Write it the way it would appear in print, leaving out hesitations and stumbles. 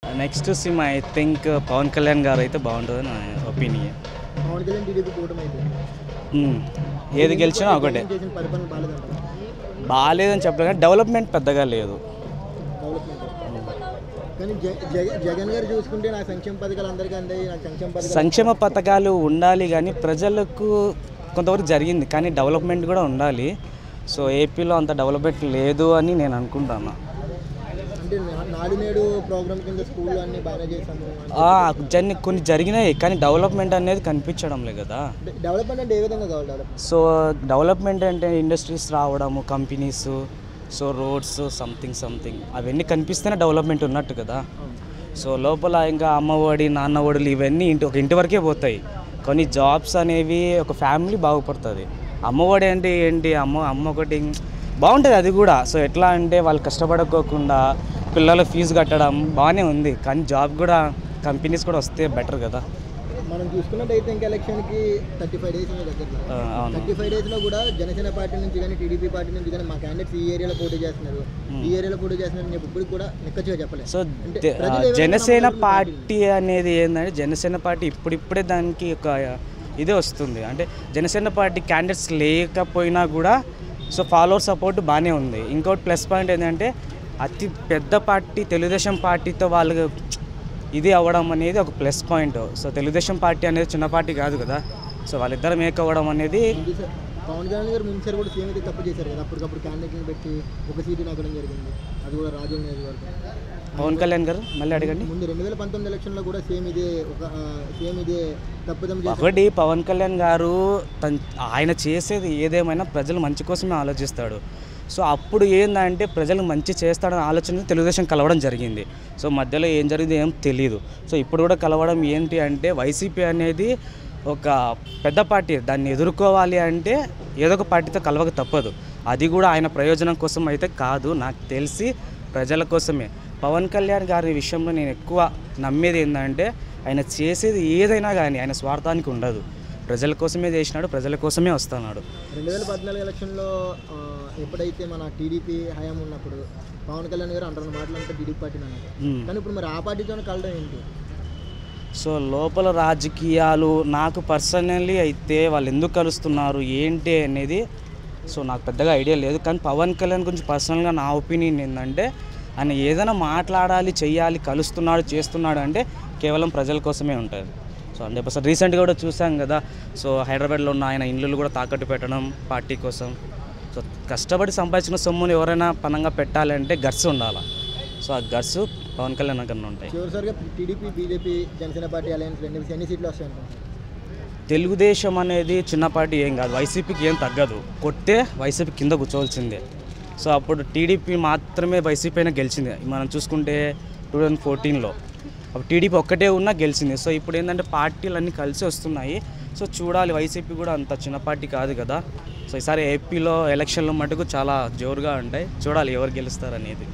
Next cinema I think Pawan Kalyan garu అయితే బాగుంటుందని నా ఒపీనియన్. పవన్ కళ్యాణ్ టీడీపీ కూటమి అయితే ఏది గెలిచినా ఒకటే. చేసిన పరిపాలన బాలేదంటారా? బాగాలేదని చెప్పలేదు కానీ డెవలప్మెంట్ పెద్దగా లేదు. డెవలప్మెంట్ కానీ జగన్ గారు చూసుకుంటే నాకు సంక్షేమ పథకాలు అందరికీ అందాయి, నాకు సంక్షేమ పథకాలు ఉండాలి కానీ ప్రజలకు కొంతవరకు జరిగింది కానీ డెవలప్మెంట్ కూడా ఉండాలి. సో ఏపీలో అంత డెవలప్మెంట్ లేదు అని నేను అనుకుంటాను. అంటే నాడు ప్రోగ్రామ్ కింద స్కూల్లో అన్ని బాగా చేశాము, కొన్ని జరిగినాయి కానీ డెవలప్మెంట్ అనేది కనిపించడం లేదు కదా. డెవలప్మెంట్ అంటే ఏ విధంగా కావాలి? సో డెవలప్మెంట్ అంటే ఇండస్ట్రీస్ రావడము, కంపెనీస్, సో రోడ్స్ సంథింగ్ అవన్నీ కనిపిస్తేనే డెవలప్మెంట్ ఉన్నట్టు కదా. సో లోపల ఇంకా అమ్మఒడి, నాన్నఒడులు ఇవన్నీ ఒక ఇంటి వరకే పోతాయి. కొన్ని జాబ్స్ అనేవి ఒక ఫ్యామిలీ బాగుపడుతుంది. అమ్మఒడి అంటే ఏంటి, అమ్మ ఒకటి బాగుంటుంది అది కూడా. సో ఎట్లా అంటే వాళ్ళు కష్టపడకోకుండా పిల్లల ఫీజు కట్టడం బాగానే ఉంది కానీ జాబ్ కూడా కంపెనీస్ కూడా వస్తే బెటర్ కదా. మనం చూసుకున్నట్టయితే ఇంకా ఎలక్షన్కి 35 డేస్ దగ్గర 35 డేస్లో కూడా జనసేన పార్టీ నుంచి కానీ టీడీపీ పార్టీ నుంచి కానీ మా క్యాండిడేట్స్ ఈ ఏరియాలో పోటీ చేస్తున్నారు అని చెప్పి ఇప్పుడు కూడా నిక్కచ్చిగా చెప్పలేదు. సో జనసేన పార్టీ అనేది ఏంటంటే జనసేన పార్టీ ఇప్పుడిప్పుడే దానికి ఒక ఇదే వస్తుంది. అంటే జనసేన పార్టీ క్యాండిడేట్స్ లేకపోయినా కూడా సో ఫాలోవర్ సపోర్ట్ బాగానే ఉంది. ఇంకోటి ప్లస్ పాయింట్ ఏంటంటే అతి పెద్ద పార్టీ తెలుగుదేశం పార్టీతో వాళ్ళు ఇది అవ్వడం అనేది ఒక plus point. So Telugu Desam party అనేది చిన్న పార్టీ కాదు కదా. సో వాళ్ళిద్దరు మేక్ అవ్వడం అనేది. పవన్ కళ్యాణ్ గారు ముందుసారి కూడా సీఎం అయితే తప్పు చేశారు కదా, అప్పటికప్పుడు క్యాండిడేట్ని పెట్టి ఒక సీటు నాకడం జరిగింది, అది కూడా రాజీవ్ నియోజకవర్గం. పవన్ కళ్యాణ్ గారు మళ్ళీ అడగండి. ముందు 2019 ఎలక్షన్లో కూడా సేమ్ ఇదే తప్పుదం. ఒకటి పవన్ కళ్యాణ్ గారు ఆయన చేసేది ఏదేమైనా ప్రజలు మంచి కోసమే ఆలోచిస్తాడు. సో అప్పుడు ఏంటంటే ప్రజలు మంచి చేస్తాడని ఆలోచన తెలుగుదేశం కలవడం జరిగింది. సో మధ్యలో ఏం జరిగింది ఏం తెలియదు. సో ఇప్పుడు కూడా కలవడం ఏంటి అంటే వైసీపీ అనేది ఒక పెద్ద పార్టీ, దాన్ని ఎదుర్కోవాలి అంటే ఏదో ఒక పార్టీతో కలవక తప్పదు. అది కూడా ఆయన ప్రయోజనం కోసం అయితే కాదు, నాకు తెలిసి ప్రజల కోసమే. పవన్ కళ్యాణ్ గారి విషయంలో నేను ఎక్కువ నమ్మేది ఏంటంటే ఆయన చేసేది ఏదైనా కానీ ఆయన స్వార్థానికి ఉండదు. ప్రజల కోసమే చేసినాడు, ప్రజల కోసమే వస్తున్నాడు. 2014 ఎలక్షన్లో ఎప్పుడైతే మన టీడీపీ హయాం ఉన్నప్పుడు పవన్ కళ్యాణ్ గారు అంటారు మాటలంటే టీడీపీ పార్టీ అన్నారు, కానీ ఇప్పుడు మరి ఆ పార్టీతో కలడం ఏంటి? సో లోపల రాజకీయాలు నాకు పర్సనల్లీ అయితే వాళ్ళు ఎందుకు కలుస్తున్నారు ఏంటి అనేది సో నాకు పెద్దగా ఐడియా లేదు. కానీ పవన్ కళ్యాణ్ గురించి పర్సనల్గా నా ఒపీనియన్ ఏంటంటే ఆయన ఏదైనా మాట్లాడాలి, చెయ్యాలి, కలుస్తున్నాడు, చేస్తున్నాడు అంటే కేవలం ప్రజల కోసమే ఉంటుంది. సో 100% రీసెంట్గా కూడా చూసాం కదా. సో హైదరాబాద్లో ఉన్న ఆయన ఇళ్ళు కూడా తాకట్టు పెట్టడం పార్టీ కోసం. సో కష్టపడి సంపాదించిన సొమ్మును ఎవరైనా పనంగా పెట్టాలంటే గట్స్ ఉండాలి. సో ఆ గట్స్ పవన్ కళ్యాణ్ కన్నా ఉంటాయి. చివరిసారిగా TDP, BJP, Janasena party alliance ఎన్ని సీట్లు వస్తాయి? తెలుగుదేశం అనేది చిన్న పార్టీ ఏం కాదు, వైసీపీకి ఏం తగ్గదు. కొట్టే వైసీపీ కింద కూర్చోవలసిందే. సో అప్పుడు టీడీపీ మాత్రమే వైసీపీ అయినా గెలిచింది. మనం చూసుకుంటే 2014లో అప్పుడు టీడీపీ ఒక్కటే ఉన్నా గెలిచింది. సో ఇప్పుడు ఏంటంటే పార్టీలు అన్నీ కలిసి వస్తున్నాయి. సో చూడాలి, వైసీపీ కూడా అంత చిన్న పార్టీ కాదు కదా. సో ఈసారి ఏపీలో ఎలక్షన్లు మటుకు చాలా జోరుగా ఉంటాయి. చూడాలి ఎవరు గెలుస్తారు అనేది.